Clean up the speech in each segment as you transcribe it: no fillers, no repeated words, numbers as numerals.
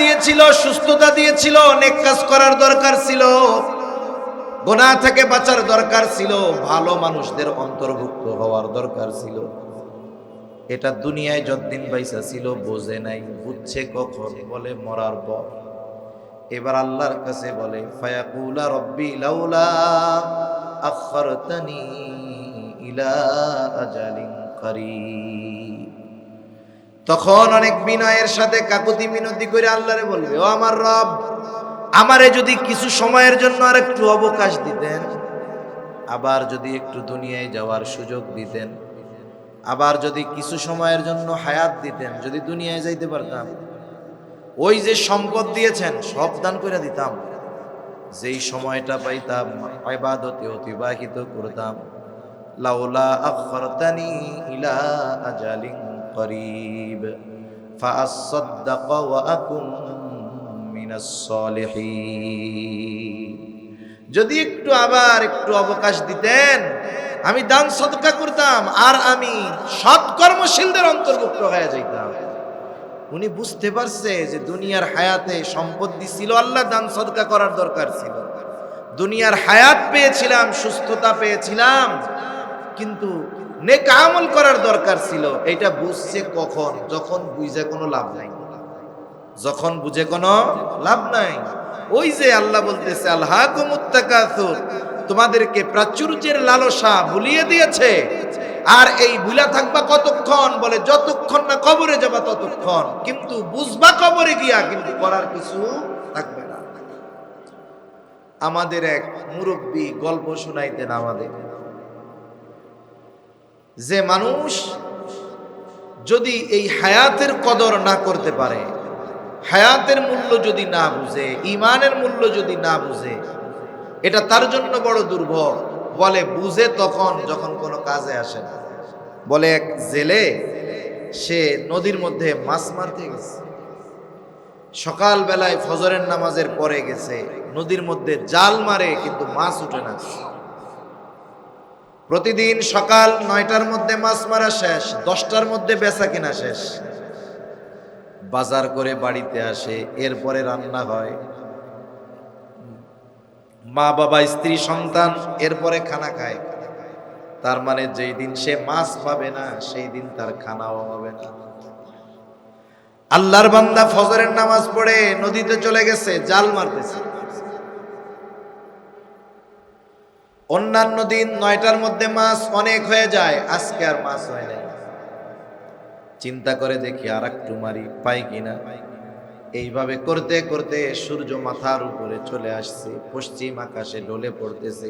দিয়েছিল, সুস্থতা দিয়েছিল, নেক কাজ করার দরকার ছিল, গুনাহ থেকে বাঁচার দরকার ছিল, ভালো মানুষদের অন্তর্ভুক্ত হওয়ার দরকার ছিল। এটা দুনিয়ায় যতদিন বাইসা ছিল বোঝে নাই, বুঝছে কখন? বলে মরার পর। এবার আল্লাহর কাছে বলে ফায়াকুলা রব্বি লাউলা আখখারতানি ইলা আজালিন করিব। তখন অনেক বিনয়ের সাথে কাকুতি মিনতি করে আল্লাহরে বলবে, ও আমার রব, আমারে যদি কিছু সময়ের জন্য আর একটু অবকাশ দিতেন, আবার যদি একটু দুনিয়ায় যাওয়ার সুযোগ দিতেন, আবার যদি কিছু সময়ের জন্য হায়াত দিতেন, যদি দুনিয়ায় যাইতে পারতাম, ওই যে সম্পদ দিয়েছেন সব দান করে দিতাম, যেই সময়টা পাইতাম ইবাদতে অতিবাহিত করতাম। লাউলা আখখারতানি ইলা আজালিন করিব ফাআসাদদাক ওয়া আকুম মিনাস সলিহিন। যদি একটু আবার একটু অবকাশ দিতেন, আমি দান সদকা করতাম আর আমি সৎকর্মশীলদের অন্তর্ভুক্ত হয়ে যাইতাম। উনি বুঝতে পারছে যে দুনিয়ার হায়াতে সম্পদ দিছিল আল্লাহ, দান সদকা করার দরকার ছিল। দুনিয়ার হায়াত পেয়েছিলাম, সুস্থতা পেয়েছিলাম, কিন্তু নেক আমল করার দরকার ছিল। এটা বুঝছে কখন? যখন বুঝে কোনো লাভ নাই। যখন বুঝে কোনো লাভ নাই। ওই যে আল্লাহ বলতেছে আলহাকুমুত তাকাসুর, তোমাদেরকে প্রাচুর্যের লালসা ভুলিয়ে দিয়েছে। আর এই ভুলা থাকবা কতক্ষণ? বলে যতক্ষণ না কবরে যাবা ততক্ষণ। কিন্তু বুঝবা কবরে গিয়া, কিন্তু করার কিছু থাকবে না। আমাদের এক মুরব্বী গল্প শোনাইতেন আমাদের, যে মানুষ যদি এই হায়াতের কদর না করতে পারে, হায়াতের মূল্য যদি না বুঝে, ইমানের মূল্য যদি না বুঝে, এটা তার জন্য বড় দুর্ভোগ। বলে বুঝে তখন যখন কোনো কাজে আসে না। বলে এক জেলে, সে নদীর মধ্যে মাছ মারতে গেছে। সকাল বেলায় ফজরের নামাজের পরে গেছে, নদীর মধ্যে জাল মারে কিন্তু মাছ উঠে না। প্রতিদিন সকাল 9টার মধ্যে মাছ মারা শেষ, 10টার মধ্যে বেচা কিনা শেষ। বাজার করে বাড়িতে আসে, এরপরে রান্না হয়, মা বাবা স্ত্রী সন্তান এরপরে খানা খায়। তার মানে যেই দিন সে মাছ পাবে না, সেই দিন তার খানাও হবে না। আল্লাহর বান্দা ফজরের নামাজ পড়ে নদীতে চলে গেছে, জাল মারতেছে। অন্যান্য দিন 9টার মধ্যে মাছ অনেক হয়ে যায়, আজকে আর মাছ হয় নাই। চিন্তা করে দেখি আর একটু মারি, পাই কিনা। এইভাবে করতে করতে সূর্য মাথার উপরে চলে আসছে, পশ্চিম আকাশে ঢলে পড়তেছে,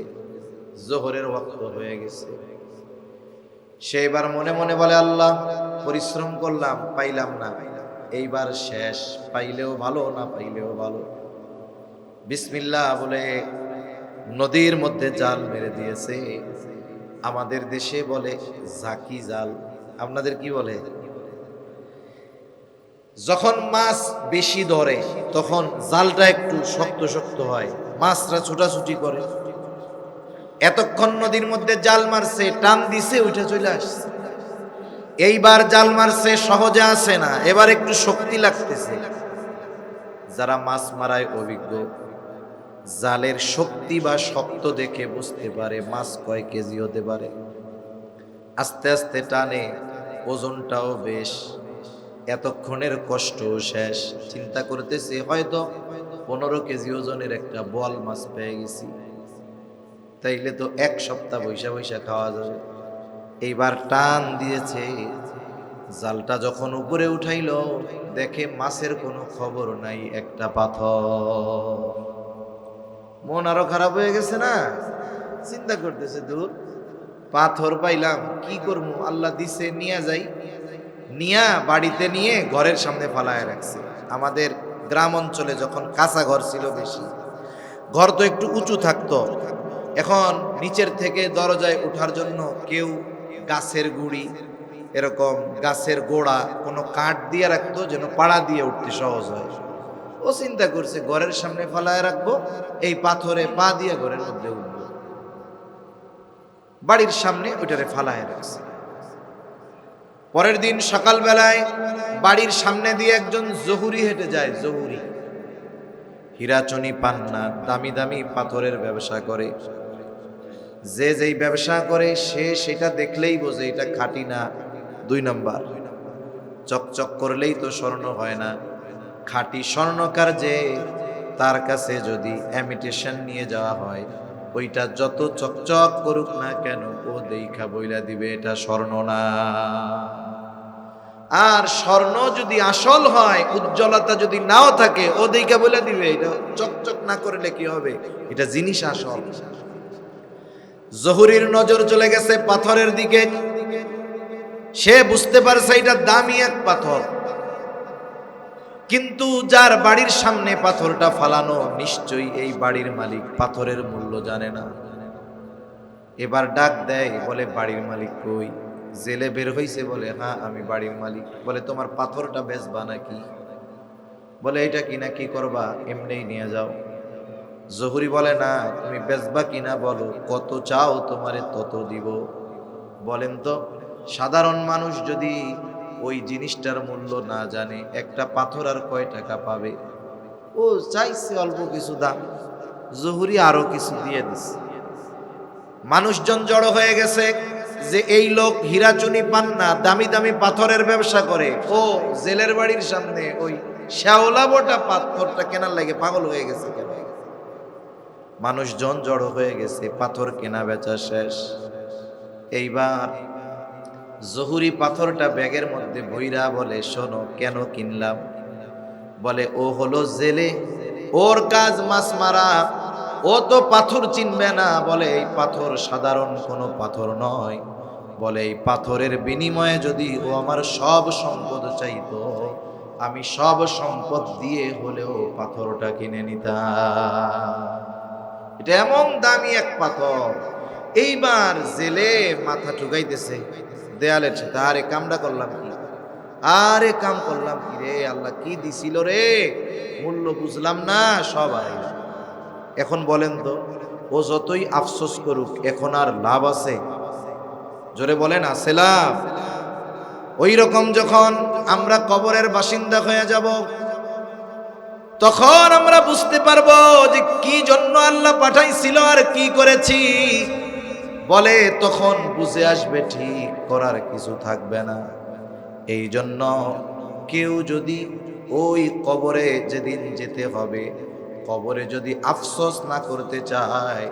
জোহরের ওয়াক্ত হয়ে গেছে। সে এবার মনে মনে বলে, আল্লাহ, পরিশ্রম করলাম, পাইলাম না, এইবার শেষ, পাইলেও ভালো না পাইলেও ভালো। বিসমিল্লাহ বলে নদীর মধ্যে জাল মেরে দিয়েছে। আমাদের দেশে বলে ঝাঁকি জাল, আপনাদের কি বলে? যখন মাছ বেশি ধরে তখন জালটা একটু শক্ত শক্ত হয়, মাছরা ছোটাছুটি করে। এতক্ষণ নদীর মধ্যে জাল মারছে, টান দিছে, উঠে চলে আসছে। এইবার জাল মারছে, সহজে আসে না, এবার একটু শক্তি লাগতেছে। যারা মাছ মারায় অভিজ্ঞ, জালের শক্তি বা শক্ত দেখে বুঝতে পারে মাছ কয় কেজি হতে পারে। আস্তে আস্তে টানে, ওজনটাও বেশ, এতক্ষণের কষ্ট শেষ। চিন্তা করতেছে হয়তো 15 কেজি ওজনের একটা বোয়াল মাছ পেয়ে গেছি, তাইলে তো 1 সপ্তাহ বৈশা বৈশা খাওয়া যাবে। এইবার টান দিয়েছে, জালটা যখন উপরে উঠাইল, দেখে মাছের কোনো খবর নাই, একটা পাথর। মন আরো খারাপ হয়ে গেছে না? চিন্তা করতেছে, দূর, পাথর পাইলাম, কি করবো, আল্লাহ দিছে, নিয়ে যাই। নিয়া বাড়িতে নিয়ে ঘরের সামনে ফালায় রাখছে। আমাদের গ্রাম অঞ্চলে যখন কাঁচা ঘর ছিল বেশি, ঘর তো একটু উঁচু থাকতো, এখন নিচের থেকে দরজায় ওঠার জন্য কেউ গাছের গুড়ি, এরকম গাছের গোড়া, কোনো কাঠ দিয়ে রাখতো যেন পাড়া দিয়ে উঠতে সহজ হয়। ও চিন্তা করছে ঘরের সামনে ফালায় রাখবো, এই পাথরে পা দিয়ে ঘরের মধ্যে উঠবো। বাড়ির সামনে ওইটারে ফালায় রাখছে। পরের দিন সকালবেলায় বাড়ির সামনে দিয়ে একজন জহুরি হেঁটে যায়। জহুরি হীরাচনি পান্না দামি দামি পাথরের ব্যবসা করে। যে যেই ব্যবসা করে সে সেটা দেখলেই বোঝে এটা খাঁটি না। 2 নাম্বার, চকচক করলেই তো স্বর্ণ হয় না। খাঁটি স্বর্ণকার যে, তার কাছে যদি ইমিটেশন নিয়ে যাওয়া হয়, ওইটা যত চকচক করুক না কেন, ও দেইখা বইলা দিবে এটা স্বর্ণ না। আর স্বর্ণ যদি আসল হয়, উজ্জ্বলতা যদি নাও থাকে, ও দেইখা বইলা দিবে এটা চকচক না করলে কি হবে, এটা জিনিস আসল। জহুরির নজর চলে গেছে পাথরের দিকে। সে বুঝতে পারছে এটা দামি এক পাথর, কিন্তু যার বাড়ির সামনে পাথরটা ফালানো নিশ্চয়ই এই বাড়ির মালিক পাথরের মূল্য জানে না। এবার ডাক দেয়, বলে বাড়ির মালিক কই? জেলে বের হইছে, বলে হ্যাঁ আমি বাড়ির মালিক। বলে তোমার পাথরটা বেচবা নাকি? বলে এটা কিনা কি করবা, এমনিই নিয়ে যাও। জহুরি বলে না, তুমি বেচবা কিনা বলো, কত চাও তোমারে তত দিব। বলেন তো, সাধারণ মানুষ যদি ওই জিনিসটার মূল্য না জানে, একটা পাথর আর কয় টাকা পাবে? ও চাইছে অল্প কিছু দাম, জহুরি আরো কিছু দিয়ে দিছে। মানুষজন জড়ো হয়ে গেছে যে এই লোক হীরাচুনি পান্না দামি দামি পাথরের ব্যবসা করে, ও জেলের বাড়ির সামনে ওই শ্যাওলা বোটা পাথরটা কেনার লাগে পাগল হয়ে গেছে কেন? মানুষজন জড়ো হয়ে গেছে, পাথর কেনা বেচা শেষ। এইবার জহুরি পাথরটা ব্যাগের মধ্যে ভইরা বলে, শোনো কেন কিনলাম? বলে ও হলো জেলে, ওর কাজ মাছ মারা, ও তো পাথর চিনবে না। বলে এই পাথর সাধারণ কোনো পাথর নয়। বলে এই পাথরের বিনিময়ে যদি ও আমার সব সম্পদ চাইতো, আমি সব সম্পদ দিয়ে হলেও পাথরটা কিনে নিতাম। এটা এমন দামি এক পাথর। এইবার জেলে মাথা ঠুকাইতেছে দেয়ালের সাথে, আরে কামটা করলাম কি, আরে কাম করলাম কি রে, আল্লাহ কি দিছিল রে, মূল্য বুঝলাম না, সব আইলাম। এখন বলেন তো, ও যতই আফসোস করুক এখন আর লাভ আছে? জোরে বলেন, আছে লাভ? ওই রকম যখন আমরা কবরের বাসিন্দা হয়ে যাব, তখন আমরা বুঝতে পারবো যে কি জন্য আল্লাহ পাঠাইছিল আর কি করেছি। বলে তখন বুঝে আসবে, ঠিক করার কিছু থাকবে না। এই জন্য কেউ যদি ওই কবরে যেদিন যেতে হবে, কবরে যদি আফসোস না করতে চায়,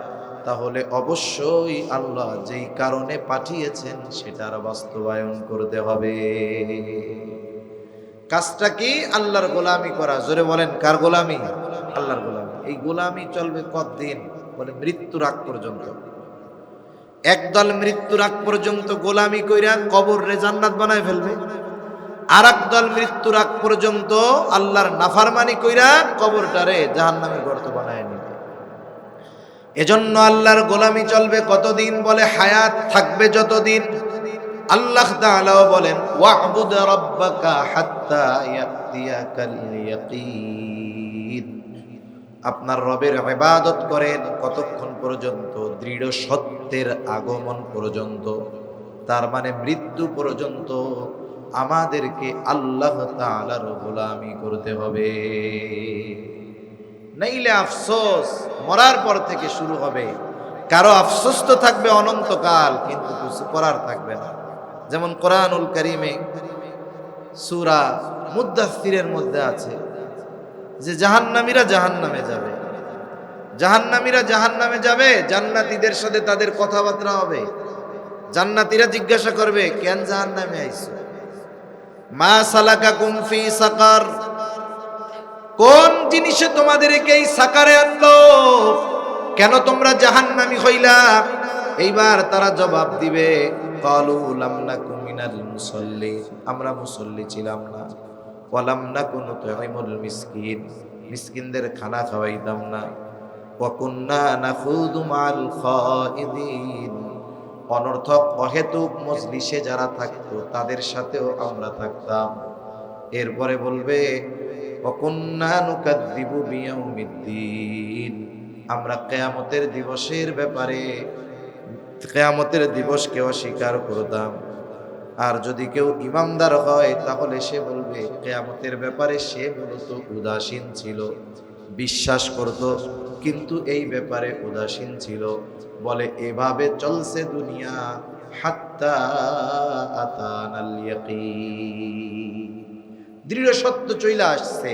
তাহলে অবশ্যই আল্লাহ যেই কারণে পাঠিয়েছেন সেটার বাস্তবায়ন করতে হবে। কাজটা কি? আল্লাহর গোলামি করা। জোরে বলেন, কার গোলামি? আল্লাহর গোলামি। এই গোলামি চলবে কতদিন? বলে মৃত্যুর আগ পর্যন্ত। একদল মৃত্যুর আগ পর্যন্ত গোলামি কইরা কবর রে জান্নাত বানায় ফেলবে, আর একদল মৃত্যুর আগ পর্যন্ত আল্লাহর নাফরমানি কইরা কবরটারে জাহান্নামের গর্ত বানায় নিবে। এজন্য আল্লাহর গোলামি চলবে কতদিন? বলে হায়াত থাকবে যতদিন। আল্লাহ তাআলাও বলেন, ওয়া'বুদ রাব্বাকা হাত্তা ইয়াতিয়াকাল ইয়াকিন। আপনার রবের ইবাদত করেন কতক্ষণ পর্যন্ত? দৃঢ় সত্যের আগমন পর্যন্ত। তার মানে মৃত্যু পর্যন্ত আমাদেরকে আল্লাহ তাআলার গোলামি করতে হবে। নাইলে আফসোস মরার পর থেকে শুরু হবে। কারো আফসোস তো থাকবে অনন্তকাল, কিন্তু কিছু করার থাকবে না। যেমন কোরআনুল কারীমে সূরা মুদ্দাসসিরের মধ্যে আছে যে জাহান্নামীরা জাহান্নামে যাবে, জাহান্নামীরা জাহান্নামে যাবে, জান্নাতীদের সাথে তাদের কথাবার্তা হবে। জান্নাতীরা জিজ্ঞাসা করবে, কেন জাহান্নামে আইছো? মা সালাকাকুম ফি সাকার, কোন জিনিসে তোমাদেরকে এই সাকারে আনলো? কেন তোমরা জাহান্নামী হইলা? এইবার তারা জবাব দিবে, ক্বালু লাম নাকু মিনাল মুসাল্লিন, আমরা মুসল্লি ছিলাম না। ওয়া লাম নাকু নুতঈমুল মিসকিন, মিসকিনদের খানা খাওয়াইতাম না। ওয়া কুন্না নাখুদু মাল খাইদিন, অনর্থক অহেতুক মজলিসে যারা থাকতো তাদের সাথেও আমরা থাকতাম। এরপরে বলবে, ওয়া কুন্না নুকাযযিবু বিয়াউমিদ্দিন, আমরা কিয়ামতের দিবসের ব্যাপারে কিয়ামতের দিবসকে অস্বীকার করতাম। আর যদি কেউ ইমানদার হয় তাহলে সে বলবে কিয়ামতের ব্যাপারে সে মূলত উদাসীন ছিল, বিশ্বাস করত কিন্তু এই ব্যাপারে উদাসীন ছিল। বলে এভাবে চলছে দুনিয়া হাত্তা আতানাল ইয়াকিন। দৃঢ় সত্য চলে আসছে,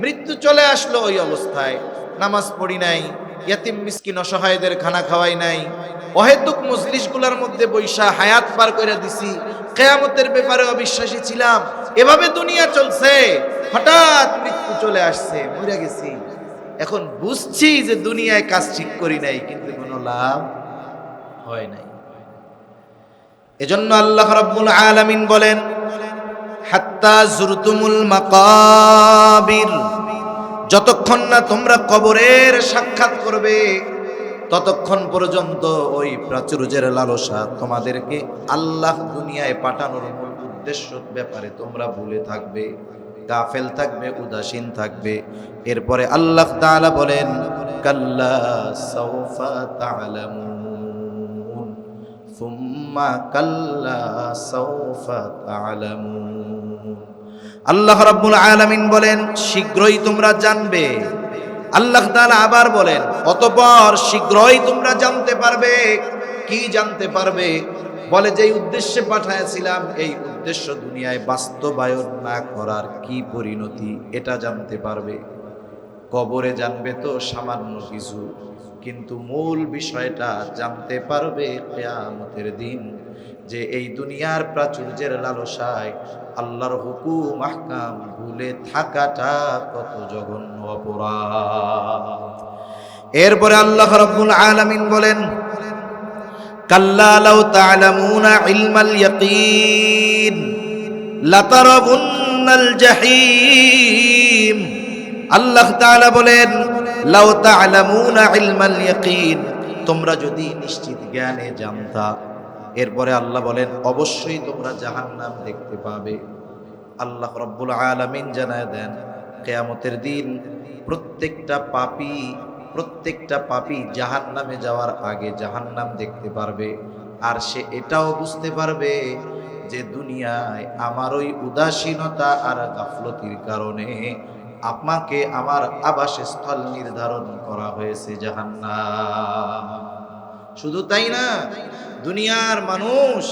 মৃত্যু চলে আসলো। ওই অবস্থায় নামাজ পড়ি নাই, ইয়াতিম মিসকিন অসহায়দের খানা খাওয়াই নাই, অহেতুক মজলিসগুলোর মধ্যে বৈশা হায়াত পার করে দিছি, কিয়ামতের ব্যাপারে অবিশ্বাসী ছিলাম। এভাবে দুনিয়া চলছে, হঠাৎ মৃত্যু চলে আসছে, মরে গেছি। এখন বুঝছি যে দুনিয়ায় কাজ ঠিক করি নাই, কিন্তু কোনো লাভ হয় নাই। এজন্য আল্লাহ রাব্বুল আলামিন বলেন হাত্তা জুরতুমুল মাকাবির, যতক্ষণ না তোমরা কবরের সাক্ষাৎ করবে ততক্ষণ পর্যন্ত ওই প্রাচুর্যের লালসা তোমাদেরকে আল্লাহ দুনিয়ায় পাঠানোর মূল উদ্দেশ্য ব্যাপারে তোমরা ভুলে থাকবে, গাফেল থাকবে, উদাসীন থাকবে। এরপরে আল্লাহ তাআলা বলেন কাল্লা সাওফা তা'লামুন সুম্মা কাল্লা সাওফা তা'লামুন। আল্লাহ রাব্বুল আলামিন বলেন শীঘ্রই তোমরা জানবে। আল্লাহ তাআলা আবার বলেন অতঃপর শীঘ্রই তোমরা জানতে পারবে। কি জানতে পারবে? বলে যে উদ্দেশ্যে পাঠাইছিলাম এই উদ্দেশ্য দুনিয়ায় বাস্তবায়ন না করার কি পরিণতি এটা জানতে পারবে। কবরে জানবে তো সামান্য কিছু, কিন্তু মূল বিষয়টা জানতে পারবে কিয়ামতের দিন, যে এই দুনিয়ার প্রাচুর্যের লালসায় আল্লাহর হুকুম আহকাম ভুলে থাকাটা কত জঘন্য অপরাধ। এরপরে আল্লাহ রাব্বুল আলামিন বলেন কাল্লা লাউ তা'লামুনা ইলমাল ইয়াকিন লাতারাবুন্নাল জাহিম। আল্লাহ তাআলা বলেন লাউ তা'লামুনা ইলমাল ইয়াকিন, তোমরা যদি নিশ্চিত জ্ঞানে জানতা। এরপরে আল্লাহ বলেন অবশ্যই তোমরা জাহান্নাম দেখতে পাবে। আল্লাহ রাব্বুল আলামিন জানায় দেন কিয়ামতের দিন প্রত্যেকটা পাপী জাহান্নামে যাওয়ার আগে জাহান্নাম দেখতে পারবে। আর সে এটাও বুঝতে পারবে যে দুনিয়ায় আমার ওই উদাসীনতা আর গাফলতির কারণে আমাকে আমার আবাসস্থল নির্ধারণ করা হয়েছে জাহান্নাম। শুধু তাই না, দুনিয়ার মানুষ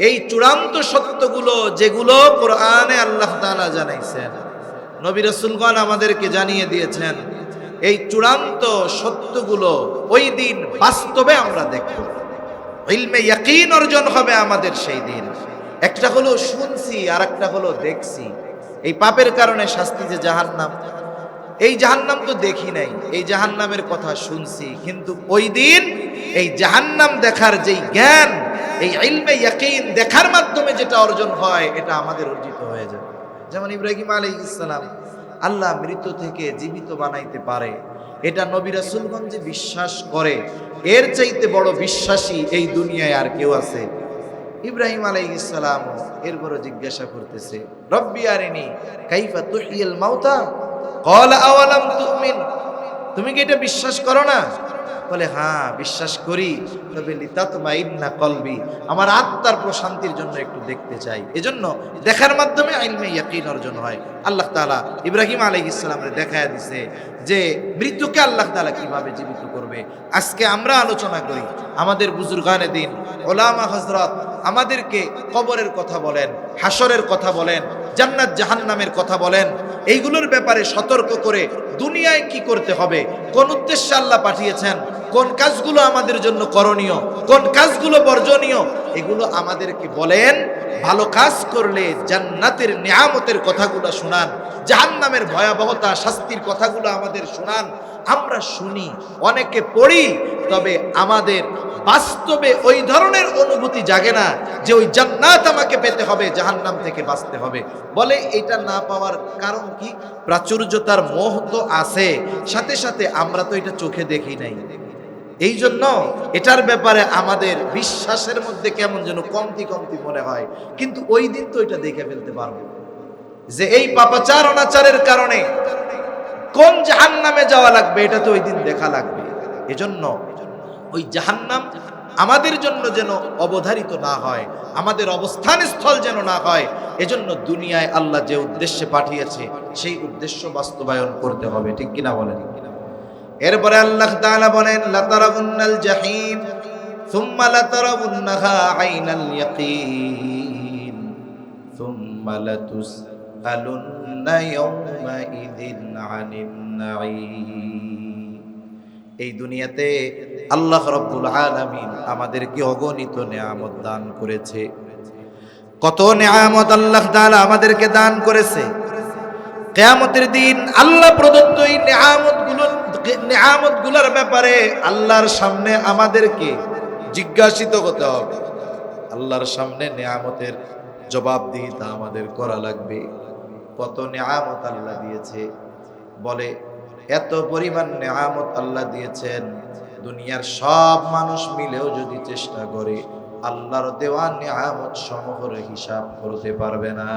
এই চূড়ান্ত সত্যগুলো যেগুলো কোরআনে আল্লাহ তাআলা জানাইছেন, নবী রাসূলগণ আমাদেরকে জানিয়ে দিয়েছেন, এই চূড়ান্ত সত্যগুলো ওই দিন বাস্তবে আমরা দেখব। ইলমে ইয়াকিন অর্জন হবে আমাদের সেই দিন। একটা হলো শুনছি আর একটা হলো দেখছি। এই পাপের কারণে শাস্তি যে জাহান্নাম, এই জাহান্নাম তো দেখি নাই, এই জাহান্নামের কথা শুনছি, কিন্তু ওই দিন এই জাহান্নাম দেখার যেই জ্ঞান, এই ইলমে ইয়াকিন দেখার মাধ্যমে যেটা অর্জন হয় এটা আমাদের অর্জিত হয়ে যায়। যেমন ইব্রাহিম আলাইহিস সালাম আল্লাহ মৃত থেকে জীবিত বানাইতে পারে, এটা নবী রাসূলগণ যে বিশ্বাস করে, এর চাইতে বড় বিশ্বাসী এই দুনিয়ায় আর কেউ আছে? ইব্রাহিম আলাইহিস সালাম এরপরও জিজ্ঞাসা করতেছে রব্বি আরিনি কাইফা তুহিয়িল মাউতা ক্বালা আওয়ালাম তুমিন, তুমি কি এটা বিশ্বাস করো না? বলে হ্যাঁ বিশ্বাস করি, তবে লিতাতমাইন্না কলবি, আমার আত্মার প্রশান্তির জন্য একটু দেখতে চাই। এজন্য দেখার মাধ্যমে ইলমে ইয়াকিন অর্জন হয়। আল্লাহ তাআলা ইব্রাহিম আলাইহিস সালামকে দেখায়া দিয়েছে যে মৃত্যুকে আল্লাহ তাআলা কিভাবে জীবিত করবে। আজকে আমরা আলোচনা করি, আমাদের বুজুর্গানে দিন ওলামা হযরত আমাদেরকে কবরের কথা বলেন, হাসরের কথা বলেন, জান্নাত জাহান্নামের কথা বলেন, এইগুলোর ব্যাপারে সতর্ক করে দুনিয়ায় কি করতে হবে, কোন উদ্দেশ্যে আল্লাহ পাঠিয়েছেন, কোন কাজগুলো আমাদের জন্য করণীয়, কোন কাজগুলো বর্জনীয়, এগুলো আমাদেরকে বলেন। ভালো কাজ করলে জান্নাতের নিয়ামতের কথাগুলো শোনান, জাহান্নামের ভয়াবহতা শাস্তির কথাগুলো আমাদের শোনান। আমরা শুনি, অনেকে পড়ি, তবে আমাদের বাস্তবে ওই ধরনের অনুভূতি জাগে না যে ওই জান্নাত আমাকে পেতে হবে, জাহান্নাম থেকে বাঁচতে হবে। বলে এটা না পাওয়ার কারণ কি? প্রাচুর্যতার মোহ তো আছে, সাথে সাথে আমরা তো এটা চোখে দেখি নাই। এই জন্য এটার ব্যাপারে আমাদের বিশ্বাসের মধ্যে কেমন যেন কমতি কমতি মনে হয়। কিন্তু ওই দিন তো এটা দেখে ফেলতে পারবো যে এই পাপাচার অনাচারের কারণে কোন জাহান্নামে যাওয়া লাগবে, এটা তো ওই দিন দেখা লাগবে। এজন্য ওই জাহান্নাম আমাদের জন্য যেন অবধারিত না হয়, আমাদের অবস্থান স্থল যেন না হয়। এজন্য দুনিয়ায় আল্লাহ যে উদ্দেশ্যে পাঠিয়েছে সেই উদ্দেশ্য বাস্তবায়ন করতে হবে, ঠিক কিনা বলেন? এরপরে আল্লাহ তাআলা বলেন, লাতারাবুন্নাল জাহিম সুম্মা লাতারাবুন্নাহা আইনাল ইয়াকিন সুম্মা লাতুসআলুন্না ইয়াওমাইযিন আনিন নাঈম। এই দুনিয়াতে আল্লাহ রাব্বুল আলামিন আমাদেরকে অগণিত নেয়ামত দান করেছে। কত নেয়ামত আল্লাহ তাআলা আমাদেরকে দান করেছে। কিয়ামতের দিন আল্লাহ প্রদত্ত এই নেয়ামতগুলোর ব্যাপারে আল্লাহর সামনে আমাদেরকে জিজ্ঞাসিত হতে হবে। আল্লাহর সামনে নেয়ামতের জবাবদিহিতা আমাদের করা লাগবে। কত নেয়ামত আল্লাহ দিয়েছে, বলে এত পরিমাণ নেয়ামত আল্লাহ দিয়েছেন, দুনিয়ার সব মানুষ মিলেও যদি চেষ্টা করে আল্লাহর দেওয়া নেয়ামত সমূহের হিসাব করতে পারবে না।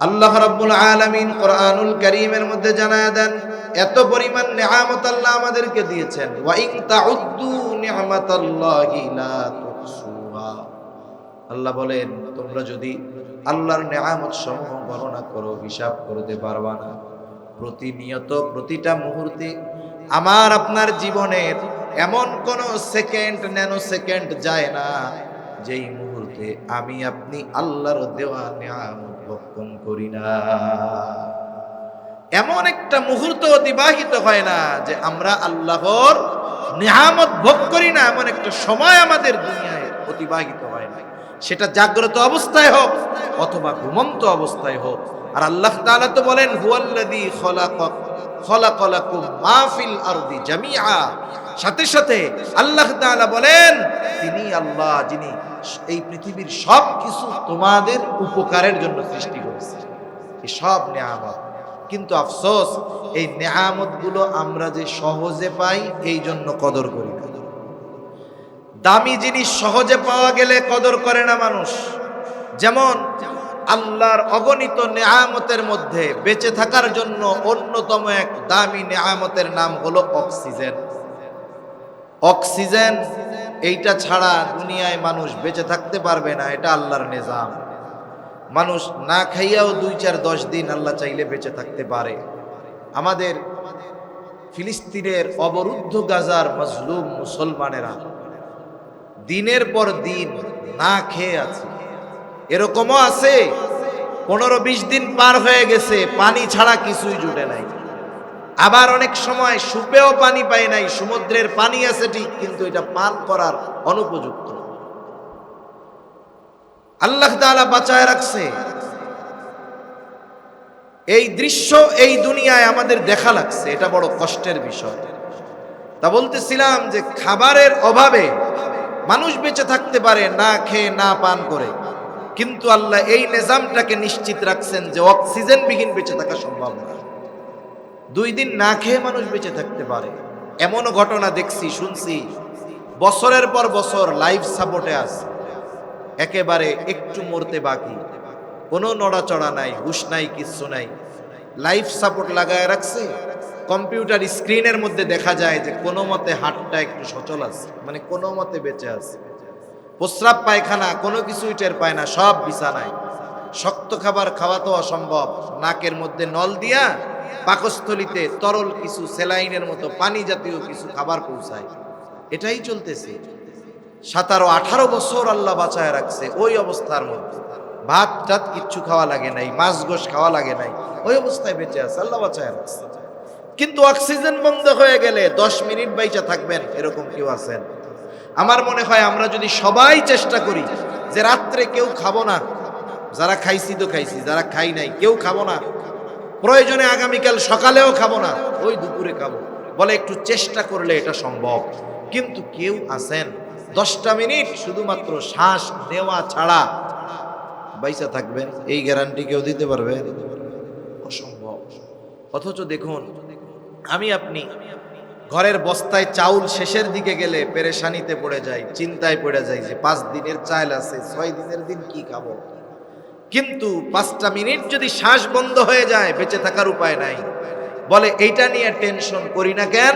আল্লাহ রাব্বুল আলামিন কোরআনুল কারীমের মধ্যে জানায় দেন, এত পরিমাণ নেয়ামত আল্লাহ আমাদেরকে দিয়েছেন, ওয়া ইন তাউদ্দু নি'মাতাল্লাহি লা তুহসুহা। আল্লাহ বলেন, তোমরা যদি আল্লাহর নেয়ামত সমূহ গণনা করো হিসাব করতে পারবা না। প্রতিনিয়ত প্রতিটা মুহূর্তে আমার আপনার জীবনের এমন কোন সেকেন্ড, ন্যানো সেকেন্ড যায় না যেই মুহূর্তে আমি আপনি আল্লাহর দেওয়া নেয়ামত ভক্ষণ করি না। এমন একটা মুহূর্ত অতিবাহিত হয় না যে আমরা আল্লাহর নেয়ামত ভোগ করি না, এমন একটা সময় আমাদের দুনিয়ায় অতিবাহিত হয় না, সেটা জাগ্রত অবস্থায় হোক অথবা ঘুমন্ত অবস্থায় হোক। আর আল্লাহ তাআলা তো বলেন, হুয়াল্লাযী খালাকালাকুম মা ফিল আরদি জামিআ। সাথে সাথে আল্লাহ তাআলা বলেন, তিনি আল্লাহ যিনি এই পৃথিবীর সব কিছু তোমাদের উপকারের জন্য সৃষ্টি করেছেন। এই সব নেয়ামত, কিন্তু আফসোস এই নেয়ামতগুলো আমরা যে সহজে পাই এই জন্য কদর করি না। দামি জিনিস সহজে পাওয়া গেলে কদর করে না মানুষ। যেমন আল্লাহর অগণিত নেয়ামতের মধ্যে বেঁচে থাকার জন্য অন্যতম এক দামি নেয়ামতের নাম হলো অক্সিজেন। অক্সিজেন এইটা ছাড়া দুনিয়ায় মানুষ বেঁচে থাকতে পারবে না, এটা আল্লাহর নিজাম। মানুষ না খাইয়াও 2-4-10 দিন আল্লাহ চাইলে বেঁচে থাকতে পারে। আমাদের ফিলিস্তিনের অবরুদ্ধ গাজার মজলুম মুসলমানেরা দিনের পর দিন না খেয়ে আছে। এরকমও আছে 15-20 দিন পার হয়ে গেছে, পানি ছাড়া কিছুই জুটে নাই। আবার অনেক সময় সুপেও পানি পায় নাই, সমুদ্রের পানি আছে ঠিক, কিন্তু এটা পান করার অনুপযুক্ত। আল্লাহ তাআলা বাঁচায় রাখছে। এই দৃশ্য এই দুনিয়ায় আমাদের দেখা লাগছে, এটা বড় কষ্টের বিষয়। তা বলতেছিলাম যে খাবারের অভাবে মানুষ বেঁচে থাকতে পারে না খেয়ে না পান করে, কিন্তু আল্লাহ এই নিজামটাকে নিশ্চিত রাখছেন যে অক্সিজেনবিহীন বেঁচে থাকা সম্ভব না। 2 দিন না খেয়ে মানুষ বেঁচে থাকতে পারে। এমনও ঘটনা দেখছি, শুনছি, বছরের পর বছর লাইফ সাপোর্টে আছে, একেবারে একটু মরতে বাকি, কোনো নড়াচড়া নাই, হুশ নাই, কিচ্ছু নাই, লাইফ সাপোর্ট লাগায় রাখছে। কম্পিউটার স্ক্রিনের মধ্যে দেখা যায় যে কোনো মতে হাতটা একটু সচল আছে, মানে কোনো মতে বেঁচে আছে। প্রস্রাব পায়খানা কোনো কিছুই টের পায় না, সব বিছানায়। শক্ত খাবার খাওয়া তো অসম্ভব, নাকের মধ্যে নল দিয়া পাকস্থলিতে তরল কিছু স্যালাইনের মতো পানি জাতীয় কিছু খাবার পৌঁছায়, এটাই চলতেছে। 17-18 বছর আল্লাহ বাঁচায় রাখছে ওই অবস্থার মধ্যে। ভাত টাত কিচ্ছু খাওয়া লাগে নাই, মাছ গোশ খাওয়া লাগে নাই, ওই অবস্থায় বেঁচে আছে, আল্লাহ বাঁচায় রাখছে। কিন্তু অক্সিজেন বন্ধ হয়ে গেলে 10 মিনিট বাইচা থাকবেন এরকম কেউ আছেন? আমার মনে হয় আমরা যদি সবাই চেষ্টা করি যে রাত্রে কেউ খাবো না, যারা খাইছি তো খাইছি, যারা খাই নাই কেউ খাবো না, প্রয়োজনে আগামীকাল সকালেও খাবো না, ওই দুপুরে খাবো, বলে একটু চেষ্টা করলে এটা সম্ভব। কিন্তু কেউ আছেন 10টা মিনিট শুধুমাত্র শ্বাস নেওয়া ছাড়া বাইচা থাকবেন, এই গ্যারান্টি কেউ দিতে পারবে? অসম্ভব। অথচ দেখুন, আমি আপনি ঘরের বস্তায় চাউল শেষের দিকে গেলে পেরেশানিতে পড়ে যাই, চিন্তায় পড়ে যাই যে 5 দিনের চাল আছে, 6 দিনের দিন কি খাবো। কিন্তু 5টা মিনিট যদি শ্বাস বন্ধ হয়ে যায় বেঁচে থাকার উপায় নাই। বলে এইটা নিয়ে টেনশন করি না কেন?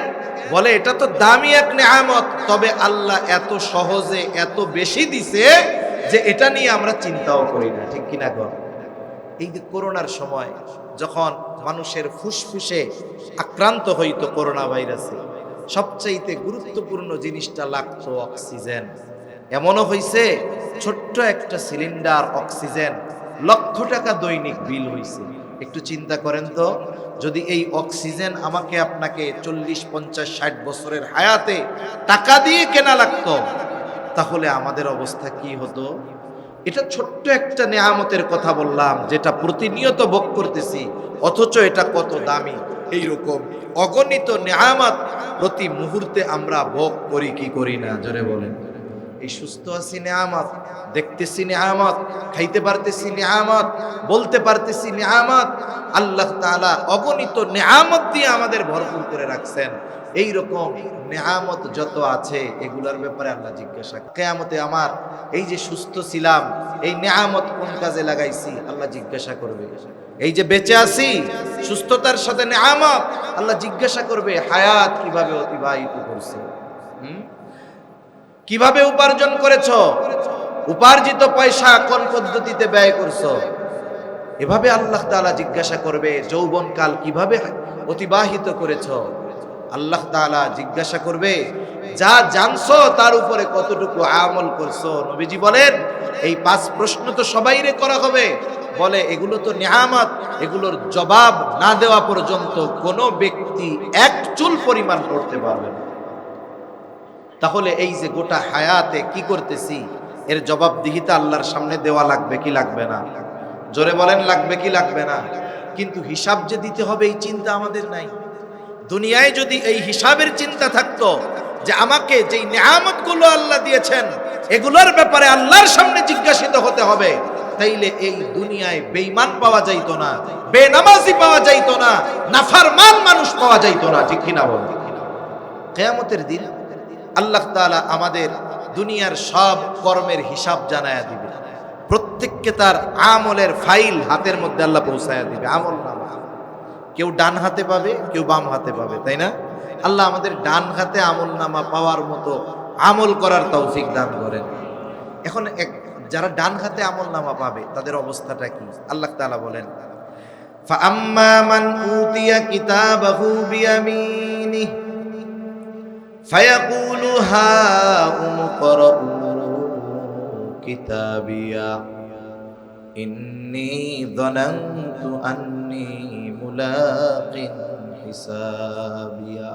বলে এটা তো দামি এক নেয়ামত, তবে আল্লাহ এত সহজে এত বেশি দিছে যে এটা নিয়ে আমরা চিন্তাও করি না। ঠিক কিনা গো? এই যে করোনার সময় যখন মানুষের ফুসফুসে আক্রান্ত হইতো করোনা ভাইরাসে, সবচাইতে গুরুত্বপূর্ণ জিনিসটা লাগতো অক্সিজেন। এমনও হইছে ছোট্ট একটা সিলিন্ডার অক্সিজেন লক্ষ টাকা দৈনিক বিল হইছে। একটু চিন্তা করেন তো, যদি এই অক্সিজেন আমাকে আপনাকে 40, 50, 60 বছরের হায়াতে টাকা দিয়ে কেনা লাগতো, তাহলে আমাদের অবস্থা কি হতো? এটা ছোট্ট একটা নেয়ামতের কথা বললাম, যেটা প্রতিনিয়ত ভোগ করতেছি, অথচ এটা কত দামি। এইরকম অগণিত নেয়ামত প্রতি মুহূর্তে আমরা ভোগ করি কি করি না? জোরে বলেন। এই সুস্থ আছি নেয়ামত, দেখতেছি নেয়ামত, খাইতে পারতেছি নেয়ামত, বলতে পারতেছি নেয়ামত। আল্লাহ তাআলা অগণিত নেয়ামত দিয়ে আমাদের ভরপুর করে রাখছেন। এই রকম নেয়ামত যত আছে এগুলোর ব্যাপারে আল্লাহ জিজ্ঞাসা, কিয়ামতে আমার এই যে সুস্থ ছিলাম এই নেয়ামত কোন কাজে লাগাইছি আল্লাহ জিজ্ঞাসা করবে। এই যে বেঁচে আছি সুস্থতার সাথে নেয়ামত, আল্লাহ জিজ্ঞাসা করবে হায়াত কিভাবে অতিবাহিত করছে, কিভাবে উপার্জন করেছ, উপার্জিত পয়সা কোন পদ্ধতিতে ব্যয় করছো। এভাবে আল্লাহ তাআলা জিজ্ঞাসা করবে যৌবনকাল কিভাবে অতিবাহিত করেছ। আল্লাহ তাআলা জিজ্ঞাসা করবে যা জানছো তার উপরে কতটুকু আমল করছো। নবীজি বলেন এই 5 প্রশ্ন তো সবাইরে করা হবে। বলে এগুলো তো নিয়ামত, এগুলোর জবাব না দেওয়া পর্যন্ত কোনো ব্যক্তি এক চুল পরিমাণ করতে পারবে না। তাহলে এই যে গোটা হায়াতে কি করতেছি এর জবাবদিহিতা আল্লাহর সামনে দেওয়া লাগবে কি লাগবে না? জোরে বলেন, লাগবে কি লাগবে না? কিন্তু হিসাব যে দিতে হবে এই চিন্তা আমাদের নাই। দুনিয়ায় যদি এই হিসাবের চিন্তা থাকতো যে আমাকে যেই নেয়ামতগুলো আল্লাহ দিয়েছেন এগুলোর ব্যাপারে আল্লাহর সামনে জিজ্ঞাসিত হতে হবে, তাইলে এই দুনিয়ায় বেঈমান পাওয়া যাইতো না, বেনামাজি পাওয়া যাইতো না, নাফরমান মানুষ পাওয়া যাইতো না। ঠিক কিনা বল? কিয়ামতের দিন আল্লাহ তাআলা আমাদের দুনিয়ার সব কর্মের হিসাব জানায়া দিবে। প্রত্যেককে তার আমলের ফাইল হাতের মধ্যে আল্লাহ পৌঁছায়া দিবে। আমল নামা কেউ ডান হাতে পাবে, কেউ বাম হাতে পাবে, তাই না? আল্লাহ আমাদের ডান হাতে আমল নামা পাওয়ার মতো আমল করার তৌফিক দান করেন। এখন যারা ডান হাতে আমল নামা পাবে তাদের অবস্থাটা কি? আল্লাহ তাআলা বলেন ফাআম্মা মান উতিয়া কিতাবাহু বিয়ামিনিহি ফায়াকুলু হাউম ইকরাউ কিতাবিয়া ইন্নী যানানতু আন্নী মুলাকিন হিসাবিয়া।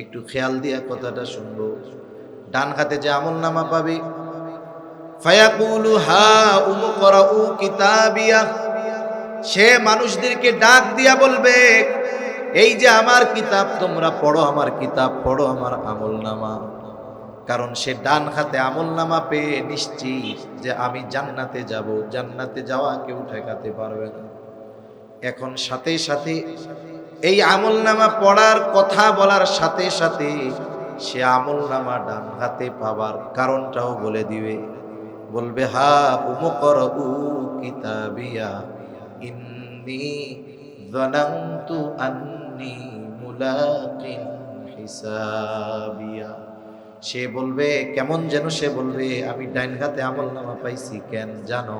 একটু খেয়াল দিয়া কথাটা শুনবো। ডান হাতে যে আমলনামা পাবে, ফায়াকুলু হাউম ইকরাউ কিতাবিয়া, সে মানুষদেরকে ডাক দিয়া বলবে এই যে আমার কিতাব তোমরা পড়ো, আমার কিতাব পড়ো, আমার আমলনামা। কারণ সে ডান হাতে আমলনামা পেয়ে নিশ্চিত যে আমি জান্নাতে যাব, জান্নাতে যাওয়া কেউ ঠেকাতে পারবে না। এখন সাথে সাথে এই আমলনামা পড়ার কথা বলার সাথে সাথে সে আমলনামা ডান হাতে পাবার কারণটাও বলে দিবে। বলবে হা উমকরউ কিতাবিয়া ইন্নী যানানতু আন্নী মুলাকিন হিসাবিয়া। সে বলবে কেমন যেন, সে বলবে আমি ডান হাতে আমলনামা পাইছি। কেন জানো?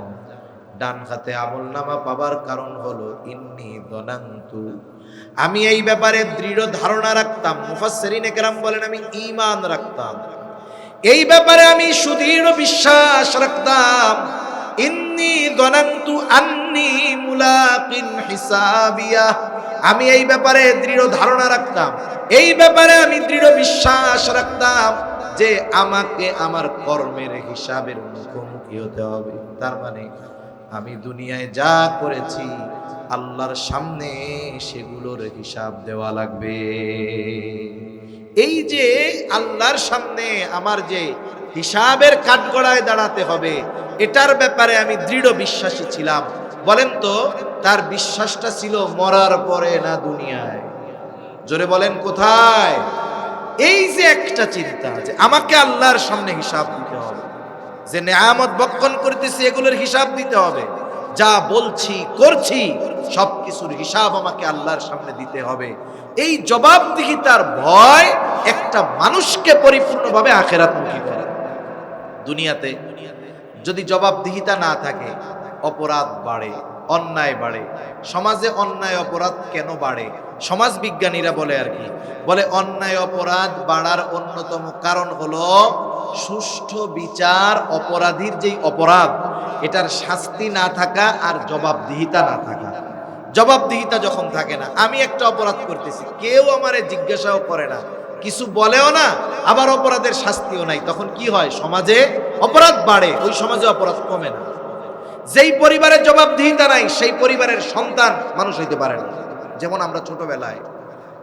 ডান হাতে আমলনামা পাবার কারণ হলো ইন্নী যানানতু, আমি এই ব্যাপারে দৃঢ় ধারণা রাখতাম। মুফাসসিরিনে কেরাম বলেন আমি ঈমান রাখতাম, এই ব্যাপারে আমি সুদৃঢ় বিশ্বাস রাখতাম। ইন্নী যানানতু আন্নী মুলাকিন হিসাবিয়া, আমি এই ব্যাপারে দৃঢ় ধারণা রাখতাম, এই ব্যাপারে আমি দৃঢ় বিশ্বাস রাখতাম যে আমাকে আমার কর্মের হিসাবের মুখোমুখি হতে হবে। তার মানে আমি দুনিয়ায় যা করেছি আল্লাহর সামনে সেগুলোর হিসাব দেওয়া লাগবে। এই যে আল্লাহর সামনে আমার যে হিসাবের কাঠগড়ায় দাঁড়াতে হবে, এটার ব্যাপারে আমি দৃঢ় বিশ্বাসী ছিলাম। বলেন তো তার বিশ্বাসটা ছিল মরার পরে না দুনিয়ায়? জোরে বলেন কোথায়? এই যে একটা চিন্তা যে আমাকে আল্লাহর সামনে হিসাব দিতে হবে, যে নেয়ামত বক্ষণ করতেছি এগুলোর হিসাব দিতে হবে, যা বলছি করছি সবকিছুর হিসাব আমাকে আল্লাহর সামনে দিতে হবে। এই জবাবদিহিতার ভয় একটা মানুষকে পরিপূর্ণভাবে আখিরাতমুখী করে। দুনিয়াতে যদি জবাবদিহিতা না থাকে, অপরাধ বাড়ে, অন্যায় বাড়ে। সমাজে অন্যায় অপরাধ কেন বাড়ে? সমাজ বিজ্ঞানীরা বলে আর কি, বলে অন্যায় অপরাধ বাড়ার অন্যতম কারণ হলো সুষ্ঠু বিচার। অপরাধীর যেই অপরাধ, এটার শাস্তি না থাকা আর জবাবদিহিতা না থাকা। জবাবদিহিতা যখন থাকে না, আমি একটা অপরাধ করতেছি, কেউ আমারে জিজ্ঞাসাও করে না, কিছু বলেও না, আবার অপরাধের শাস্তিও নাই, তখন কি হয়? সমাজে অপরাধ বাড়ে, ওই সমাজে অপরাধ কমে না। যেই পরিবারের জবাবদিহিতা নাই, সেই পরিবারের সন্তান মানুষ হইতে পারে না। যেমন আমরা ছোটবেলায়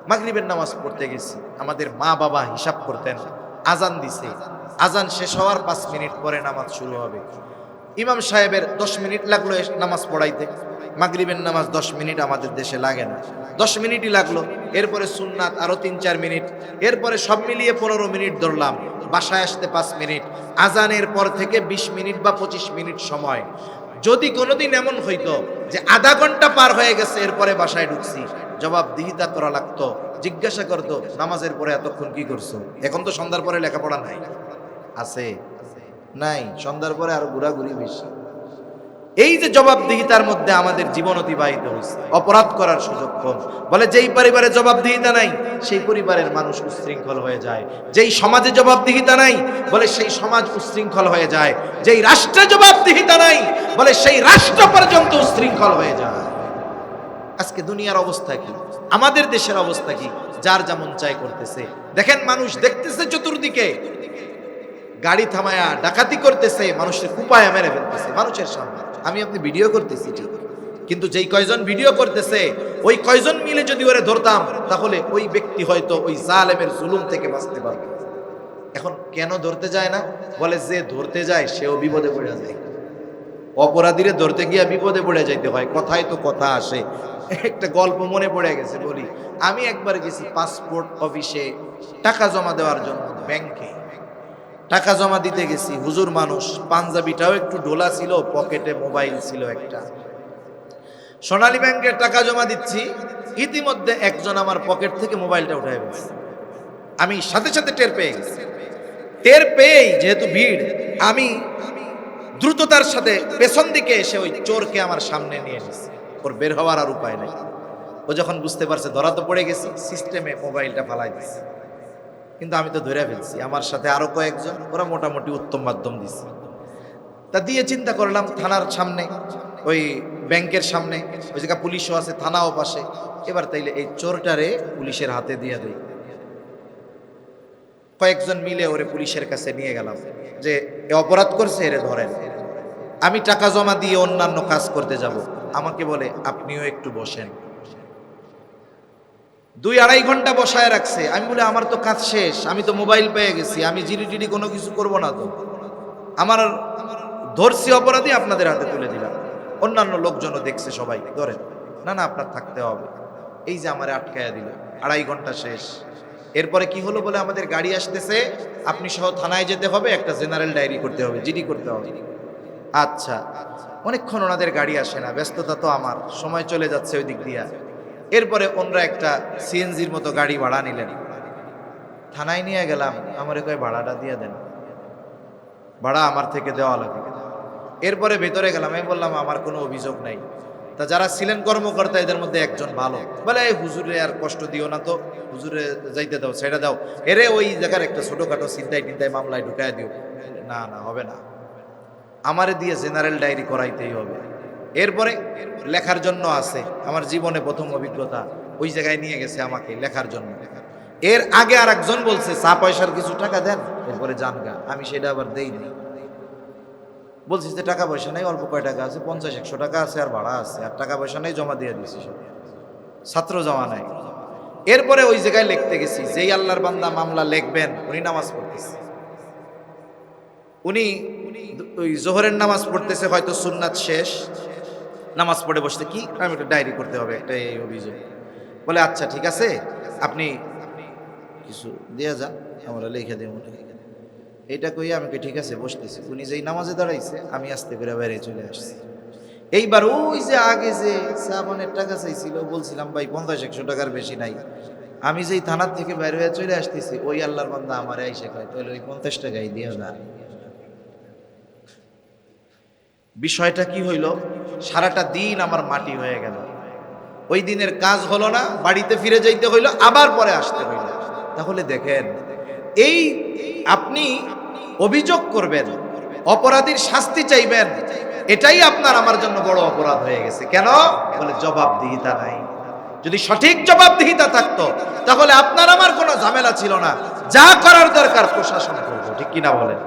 মাগরিবের নামাজ পড়তে গেছি, আমাদের মা বাবা হিসাব করতেন, আজান দিছে, আজান শেষ হওয়ার 5 মিনিট পরে নামাজ শুরু হবে। ইমাম সাহেবের 10 মিনিট লাগলো নামাজ পড়াইতে। মাগরিবের নামাজ 10 মিনিট আমাদের দেশে লাগে না, 10 মিনিটই লাগলো। এরপরে সুন্নাত আরো 3-4 মিনিট, এরপরে সব মিলিয়ে 15 মিনিট ধরলাম। বাসায় আসতে 5 মিনিট, আজানের পর থেকে 20 মিনিট বা 25 মিনিট সময়। যদি কোনোদিন এমন হইতো যে আধা ঘন্টা পার হয়ে গেছে, এরপরে বাসায় ঢুকছি, জবাবদিহিতা করা লাগতো, জিজ্ঞাসা করতো নামাজের পরে এতক্ষণ কি করছো? এখন তো সন্ধ্যার পরে লেখাপড়া নাই, আছে নাই, সন্ধ্যার পরে আরো ঘোরাঘুরি বেশি। এই যে জবাবদিহিতার মধ্যে আমাদের জীবন অতিবাহিত হয়েছে, অপরাধ করার সুযোগ কম। বলে যেই পরিবারে জবাবদিহিতা নাই, সেই পরিবারের মানুষ উচ্ছৃঙ্খল হয়ে যায়। যেই সমাজে জবাবদিহিতা নাই, বলে সেই সমাজ উচ্ছৃঙ্খল হয়ে যায়। যেই রাষ্ট্রে জবাবদিহিতা নাই, বলে সেই রাষ্ট্র পর্যন্ত উচ্ছৃঙ্খল হয়ে যায়। আজকে দুনিয়ার অবস্থা কি, আমাদের দেশের অবস্থা কি? যার যেমন চাই করতেছে। দেখেন, মানুষ দেখতেছে চতুর্দিকে, গাড়ি থামায়া ডাকাতি করতেছে, মানুষের কুপায়া মেরে ফেলতেছে মানুষের সামনে। আমি আপনি ভিডিও করতেছি ঠিক, কিন্তু যেই কয়জন ভিডিও করতেছে, ওই কয়জন মিলে যদি ওরে ধরতাম, তাহলে ওই ব্যক্তি হয়তো ওই জালেমের জুলুম থেকে বাঁচতে পারবে। এখন কেন ধরতে যায় না? বলে যে ধরতে যায় সেও বিপদে পড়ে যায়। অপরাধীরে ধরতে গিয়া বিপদে পড়ে যাইতে হয়, কথায় তো কথা আসে। একটা গল্প মনে পড়ে গেছে, বলি। আমি একবার গেছি পাসপোর্ট অফিসে টাকা জমা দেওয়ার জন্য, ব্যাংকে টাকা জমা দিতে গেছি। হুজুর মানুষ, পাঞ্জাবিটাও একটু ঢোলা ছিল, পকেটে মোবাইল ছিল একটা। সোনালী ব্যাংকের টাকা জমা দিচ্ছি, ইতিমধ্যে একজন আমার পকেট থেকে মোবাইলটা উঠায় ফেলছে। আমি সাথে সাথে টের পেয়ে গেছি। টের পেয়েই, যেহেতু ভিড়, আমি দ্রুততার সাথে পেছন দিকে এসে ওই চোরকে আমার সামনে নিয়ে এসেছি। ওর বের হওয়ার আর উপায় নেই। ও যখন বুঝতে পারছে ধরা তো পড়ে গেছি, সিস্টেমে মোবাইলটা ফালাই দিচ্ছে। কিন্তু আমি তো ধরে ফেলছি, আমার সাথে আরো কয়েকজন, ওরা মোটামুটি উত্তম মাধ্যম দিচ্ছে। তা দিয়ে চিন্তা করলাম, থানার সামনে, ওই ব্যাংকের সামনে, ওই জায়গা পুলিশও আছে, থানাও পাশে। এবার তাইলে এই চোরটারে পুলিশের হাতে দিয়ে দেই। কয়েকজন মিলে ওরে পুলিশের কাছে নিয়ে গেলাম, যে এ অপরাধ করছে, এরে ধরেন। আমি টাকা জমা দিয়ে অন্যান্য কাজ করতে যাব। আমাকে বলে আপনিও একটু বসেন। 2-2.5 ঘন্টা বসায় রাখছে। আমি বলে আমার তো কাজ শেষ, আমি তো মোবাইল পেয়ে গেছি, আমি জিডি কোনো কিছু করব না তো। আমার ধরছি অপরাধী, আপনাদের হাতে তুলে দিলাম। অন্যান্য লোকজনও দেখছে, সবাই ধরেন। না না, আপনার থাকতে হবে। এই যে আমারে আটকায়া দিল, 2.5 ঘন্টা শেষ। এরপরে কি হলো, বলে আমাদের গাড়ি আসতেছে, আপনি সহ থানায় যেতে হবে, একটা জেনারেল ডায়েরি করতে হবে, জিডি করতে হবে। আচ্ছা, অনেকক্ষণ ওনাদের গাড়ি আসে না, ব্যস্ততা তো আমার, সময় চলে যাচ্ছে ওই দিক দিয়া। এরপরে ওনরা একটা সিএনজির মতো গাড়ি ভাড়া নিলেন, থানায় নিয়ে গেলাম। আমার কয় ভাড়াটা দিয়ে দেন, ভাড়া আমার থেকে দেওয়া লাগে। এরপরে ভেতরে গেলাম, আমি বললাম আমার কোনো অভিযোগ নাই। তা যারা ছিলেন কর্মকর্তা, এদের মধ্যে একজন ভালো, বলে এই হুজুরে আর কষ্ট দিও না তো, হুজুরে যাইতে দাও, ছেড়ে দাও, এরে ওই জায়গার একটা ছোটখাটো চিন্তায় টিন্তায় মামলায় ঢুকায় দিও। না না, হবে না, আমারে দিয়ে জেনারেল ডায়েরি করাইতেই হবে। এরপরে লেখার জন্য আছে, আমার জীবনে প্রথম অভিজ্ঞতা, ওই জায়গায় নিয়ে গেছে আমাকে লেখার জন্য। এর আগে আর একজন বলছে চা পয়সার কিছু টাকা দেন, এরপরে জানগা। আমি সেটা আবার দেইনি, বলছি যে টাকা পয়সা নেই, অল্প কয় টাকা আছে, 50-100 টাকা আছে, আর ভাড়া আছে, আর টাকা পয়সা নেই, জমা দিয়ে দিচ্ছি সব, ছাত্র জমা নাই। এরপরে ওই জায়গায় লিখতে গেছি, যেই আল্লাহর বান্দা মামলা লিখবেন, উনি নামাজ পড়তেছে। উনি ওই জোহরের নামাজ পড়তেছে, হয়তো সুন্নাত শেষ, নামাজ পড়ে বসতে, কি আমি একটা ডায়েরি করতে হবে, একটা এই অভিযোগ। বলে আচ্ছা ঠিক আছে, আপনি কিছু দিয়ে যান, আমরা লিখে দেব। এইটা কই আমি ঠিক আছে বসতেছি। উনি যেই নামাজে দাঁড়াইছে, আমি আস্তে করে বাইরে চলে আসছি। এইবার ওই যে আগে যে সাবানের টাকা চাইছিল, বলছিলাম ভাই 50-100 টাকার বেশি নাই, আমি যেই থানার থেকে বাইরে হয়ে চলে আসতেছি, ওই আল্লাহর বান্দা আমারে আইসা কয় তাহলে ওই 50 টাকাই দিয়ে না। বিষয়টা কি হইল, সারাটা দিন আমার মাটি হয়ে গেল, ওই দিনের কাজ হলো না, বাড়িতে ফিরে যাইতে হইল, আবার পরে আসতে হইল। তাহলে দেখেন, এই আপনি অভিযোগ করবেন, অপরাধীর শাস্তি চাইবেন, এটাই আপনার আমার জন্য বড় অপরাধ হয়ে গেছে। কেন? বলে জবাবদিহিতা নাই। যদি সঠিক জবাবদিহিতা থাকতো তাহলে আপনার আমার কোনো ঝামেলা ছিল না, যা করার দরকার প্রশাসন করবে, ঠিক কিনা বলেন?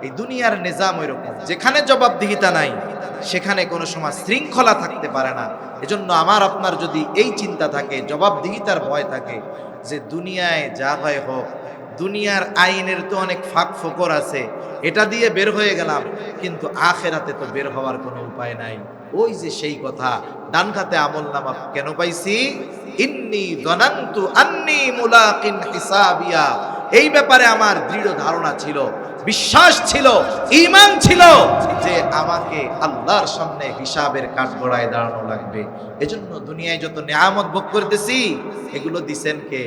এই দুনিয়ার নিজাম ওইরকম, যেখানে জবাবদিহিতা নাই সেখানে কোনো সময় শৃঙ্খলা থাকতে পারে না। এজন্য আমার আপনার যদি এই চিন্তা থাকে, জবাবদিহিতার ভয় থাকে, যে দুনিয়ায় যা হয় হোক, দুনিয়ার আইনের তো অনেক ফাঁক ফোকর আছে, এটা দিয়ে বের হয়ে গেলাম, কিন্তু আখেরাতে তো বের হওয়ার কোনো উপায় নাই। ওই যে সেই কথা, ডান হাতে আমল নামা কেন পাইছি? ইন্নী যানানতু আন্নী মুলাকিন হিসাবিয়া, এই ব্যাপারে আমার দৃঢ় ধারণা ছিল, বিশ্বাস ছিল, ঈমান ছিল যে আমাকে আল্লাহর সামনে হিসাবের কাঠগড়ায় দাঁড়ানো লাগবে। এজন্য দুনিয়ায় যত নিয়ামত ভোগ করতেছি, এগুলো দিছেন কে?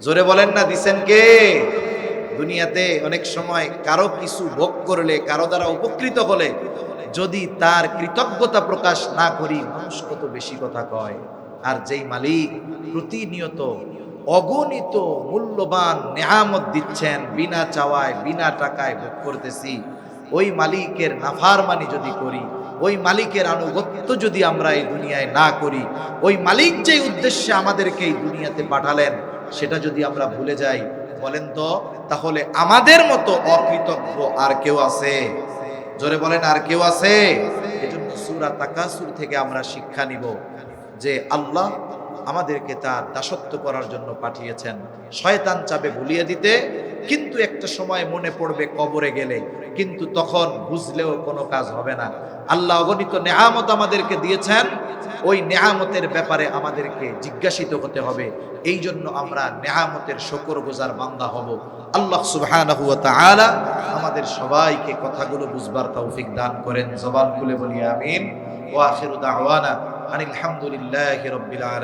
জোরে বলেন না, দিছেন কে? দুনিয়াতে অনেক সময় কারো কিছু ভোগ করলে, কারো দ্বারা উপকৃত হলে যদি তার কৃতজ্ঞতা প্রকাশ না করি, মানুষ কত বেশি কথা কয়। আর যেই মালিক প্রতিনিয়ত অগণিত মূল্যবান নেয়ামত দিচ্ছেন, বিনা চাওয়ায় বিনা টাকায় ভোগ করতেছি, ওই মালিকের নাফরমানি যদি করি, ওই মালিকের আনুগত্য যদি আমরা এই দুনিয়ায় না করি, ওই মালিক যেই উদ্দেশ্যে আমাদেরকে এই দুনিয়াতে পাঠালেন সেটা যদি আমরা ভুলে যাই, বলেন তো তাহলে আমাদের মতো অকৃতজ্ঞ আর কেউ আছে? জোরে বলেন, আর কেউ আছে? এজন্য সূরা তাকাসুর থেকে আমরা শিক্ষা নিব যে আল্লাহ আমাদেরকে তার দাসত্ব করার জন্য পাঠিয়েছেন। শয়তান চাবে ভুলিয়ে দিতে, কিন্তু একটা সময় মনে পড়বে কবরে গেলে, কিন্তু তখন বুঝলেও কোনো কাজ হবে না। আল্লাহ অগণিত নেয়ামত আমাদেরকে দিয়েছেন, ওই নেয়ামতের ব্যাপারে আমাদেরকে জিজ্ঞাসিত হতে হবে। এই জন্য আমরা নেয়ামতের শুকরগুজার বান্দা হব। আল্লাহ সুবহানাহু ওয়া তাআলা আমাদের সবাইকে কথাগুলো বুঝবার তৌফিক দান করেন। জবান খুলে বলি আমিন। ওয়া আখিরু দাওয়ানা আনিল হামদুলিল্লাহি রাব্বিল আলামিন।